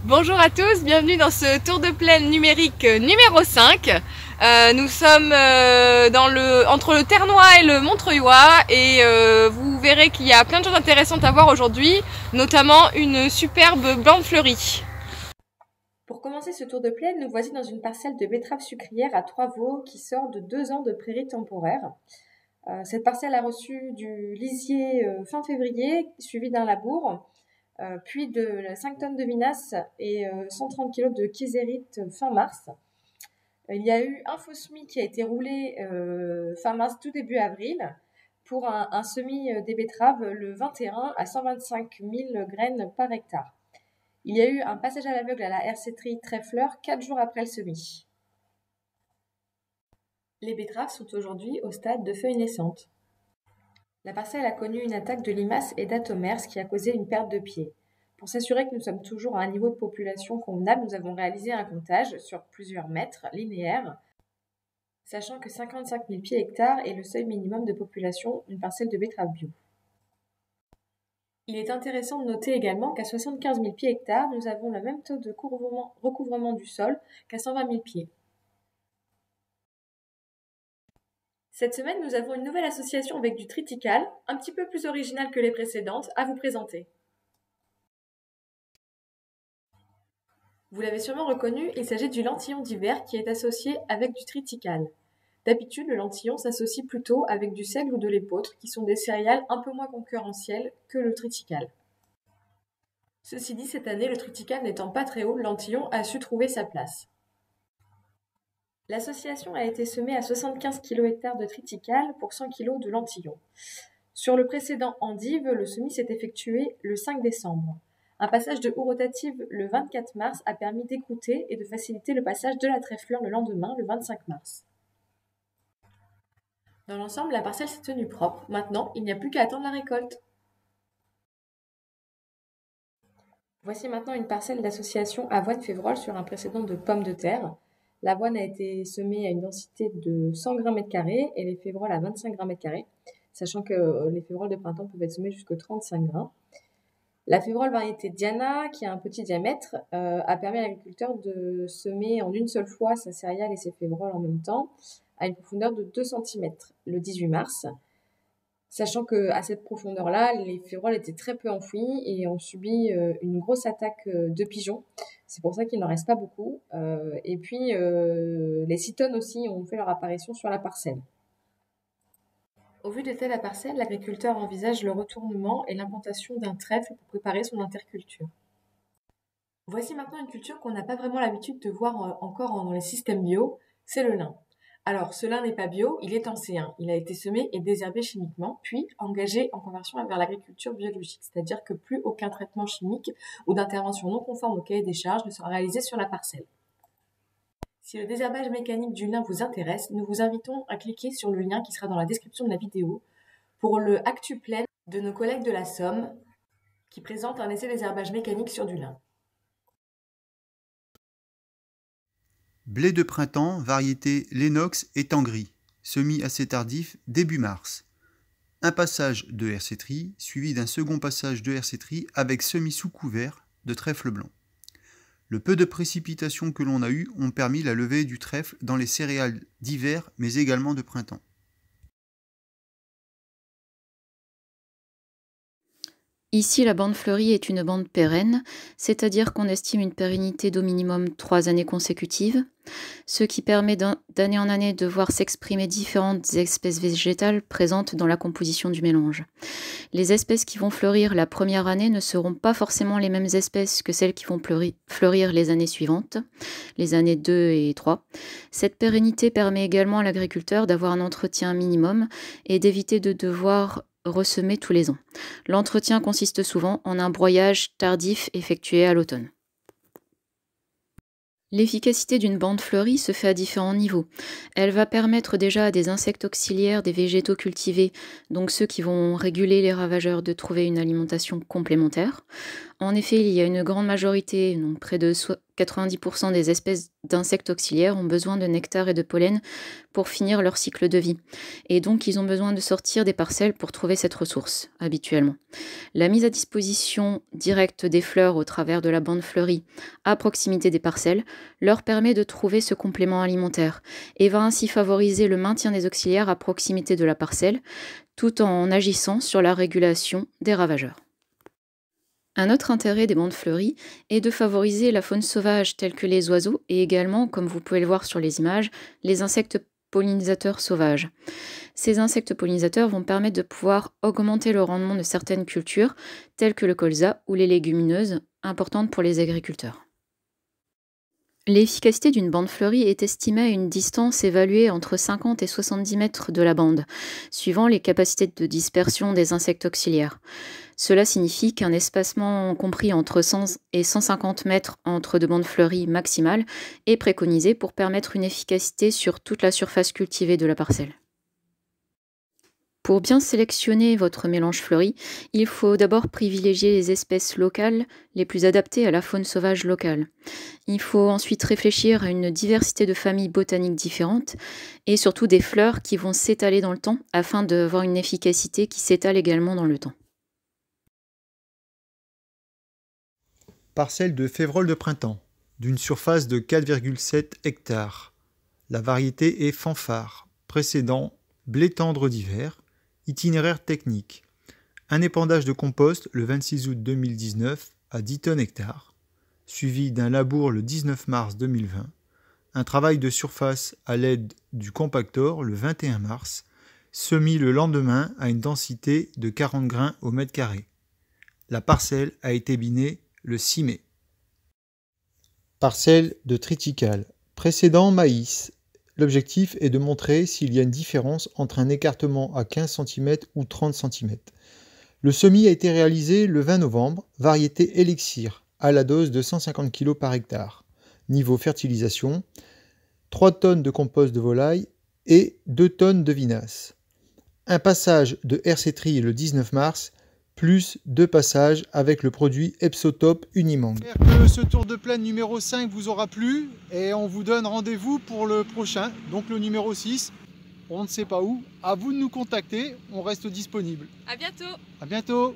Bonjour à tous, bienvenue dans ce tour de plaine numérique numéro 5. Nous sommes entre le Ternois et le Montreuilois et vous verrez qu'il y a plein de choses intéressantes à voir aujourd'hui, notamment une superbe bande fleurie. Pour commencer ce tour de plaine, nous voici dans une parcelle de betteraves sucrières à Trois-Vaux qui sort de 2 ans de prairie temporaire. Cette parcelle a reçu du lisier fin février, suivi d'un labour. Puis de 5 tonnes de vinasse et 130 kg de késérite fin mars. Il y a eu un faux semis qui a été roulé fin mars, tout début avril, pour un semis des betteraves le 21 à 125 000 graines par hectare. Il y a eu un passage à l'aveugle à la RC-Tri Trèfleur 4 jours après le semis. Les betteraves sont aujourd'hui au stade de feuilles naissantes. La parcelle a connu une attaque de limaces et d'atomers qui a causé une perte de pied. Pour s'assurer que nous sommes toujours à un niveau de population convenable, nous avons réalisé un comptage sur plusieurs mètres linéaires, sachant que 55 000 pieds hectares est le seuil minimum de population d'une parcelle de betterave bio. Il est intéressant de noter également qu'à 75 000 pieds hectares, nous avons le même taux de recouvrement du sol qu'à 120 000 pieds. Cette semaine, nous avons une nouvelle association avec du triticale, un petit peu plus originale que les précédentes, à vous présenter. Vous l'avez sûrement reconnu, il s'agit du lentillon d'hiver qui est associé avec du triticale. D'habitude, le lentillon s'associe plutôt avec du seigle ou de l'épeautre, qui sont des céréales un peu moins concurrentielles que le triticale. Ceci dit, cette année, le triticale n'étant pas très haut, le lentillon a su trouver sa place. L'association a été semée à 75 kg/hectare de triticale pour 100 kg de lentillon. Sur le précédent endive, le semis s'est effectué le 5 décembre. Un passage de houe rotative le 24 mars a permis d'écouter et de faciliter le passage de la trèfleur le lendemain, le 25 mars. Dans l'ensemble, la parcelle s'est tenue propre. Maintenant, il n'y a plus qu'à attendre la récolte. Voici maintenant une parcelle d'association avoine-févrole sur un précédent de pommes de terre. L'avoine a été semée à une densité de 100 g/m² et les févroles à 25 g/m², sachant que les févroles de printemps peuvent être semées jusqu'à 35 g. La févrole variété Diana, qui a un petit diamètre, a permis à l'agriculteur de semer en une seule fois sa céréale et ses févroles en même temps, à une profondeur de 2 cm le 18 mars. Sachant qu'à cette profondeur-là, les févroles étaient très peu enfouis et ont subi une grosse attaque de pigeons. C'est pour ça qu'il n'en reste pas beaucoup. Et puis, les cytones aussi ont fait leur apparition sur la parcelle. Au vu de l'état de la parcelle, l'agriculteur envisage le retournement et l'implantation d'un trèfle pour préparer son interculture. Voici maintenant une culture qu'on n'a pas vraiment l'habitude de voir encore dans les systèmes bio, c'est le lin. Alors, ce lin n'est pas bio, il est en C1. Il a été semé et désherbé chimiquement, puis engagé en conversion vers l'agriculture biologique, c'est-à-dire que plus aucun traitement chimique ou d'intervention non conforme au cahier des charges ne sera réalisé sur la parcelle. Si le désherbage mécanique du lin vous intéresse, nous vous invitons à cliquer sur le lien qui sera dans la description de la vidéo pour le ActuPlaine de nos collègues de la Somme qui présente un essai désherbage mécanique sur du lin. Blé de printemps, variété Lennox et Tangri, semis assez tardif, début mars. Un passage de RC-Tri, suivi d'un second passage de RC-Tri avec semis sous couvert de trèfle blanc. Le peu de précipitations que l'on a eues ont permis la levée du trèfle dans les céréales d'hiver, mais également de printemps. Ici, la bande fleurie est une bande pérenne, c'est-à-dire qu'on estime une pérennité d'au minimum 3 années consécutives, ce qui permet d'année en année de voir s'exprimer différentes espèces végétales présentes dans la composition du mélange. Les espèces qui vont fleurir la première année ne seront pas forcément les mêmes espèces que celles qui vont fleurir les années suivantes, les années 2 et 3. Cette pérennité permet également à l'agriculteur d'avoir un entretien minimum et d'éviter de devoir ressemer tous les ans. L'entretien consiste souvent en un broyage tardif effectué à l'automne. L'efficacité d'une bande fleurie se fait à différents niveaux. Elle va permettre déjà à des insectes auxiliaires des végétaux cultivés, donc ceux qui vont réguler les ravageurs, de trouver une alimentation complémentaire. En effet, il y a une grande majorité, donc près de 90% des espèces d'insectes auxiliaires ont besoin de nectar et de pollen pour finir leur cycle de vie. Et donc, ils ont besoin de sortir des parcelles pour trouver cette ressource, habituellement. La mise à disposition directe des fleurs au travers de la bande fleurie à proximité des parcelles leur permet de trouver ce complément alimentaire et va ainsi favoriser le maintien des auxiliaires à proximité de la parcelle, tout en agissant sur la régulation des ravageurs. Un autre intérêt des bandes fleuries est de favoriser la faune sauvage telle que les oiseaux et également, comme vous pouvez le voir sur les images, les insectes pollinisateurs sauvages. Ces insectes pollinisateurs vont permettre de pouvoir augmenter le rendement de certaines cultures telles que le colza ou les légumineuses, importantes pour les agriculteurs. L'efficacité d'une bande fleurie est estimée à une distance évaluée entre 50 et 70 mètres de la bande, suivant les capacités de dispersion des insectes auxiliaires. Cela signifie qu'un espacement compris entre 100 et 150 mètres entre deux bandes fleuries maximales est préconisé pour permettre une efficacité sur toute la surface cultivée de la parcelle. Pour bien sélectionner votre mélange fleuri, il faut d'abord privilégier les espèces locales les plus adaptées à la faune sauvage locale. Il faut ensuite réfléchir à une diversité de familles botaniques différentes et surtout des fleurs qui vont s'étaler dans le temps afin d'avoir une efficacité qui s'étale également dans le temps. Parcelle de févrole de printemps, d'une surface de 4,7 hectares. La variété est fanfare, précédent blé tendre d'hiver. Itinéraire technique. Un épandage de compost le 26 août 2019 à 10 tonnes hectares, suivi d'un labour le 19 mars 2020, un travail de surface à l'aide du compactor le 21 mars, semis le lendemain à une densité de 40 grains au mètre carré. La parcelle a été binée le 6 mai. Parcelle de triticale. Précédent maïs. L'objectif est de montrer s'il y a une différence entre un écartement à 15 cm ou 30 cm. Le semis a été réalisé le 20 novembre, variété élixir, à la dose de 150 kg par hectare. Niveau fertilisation, 3 tonnes de compost de volaille et 2 tonnes de vinasse. Un passage de RC-Tri le 19 mars, plus 2 passages avec le produit Epsotop Unimang. J'espère que ce tour de plaine numéro 5 vous aura plu et on vous donne rendez-vous pour le prochain, donc le numéro 6. On ne sait pas où. À vous de nous contacter, on reste disponible. À bientôt. À bientôt.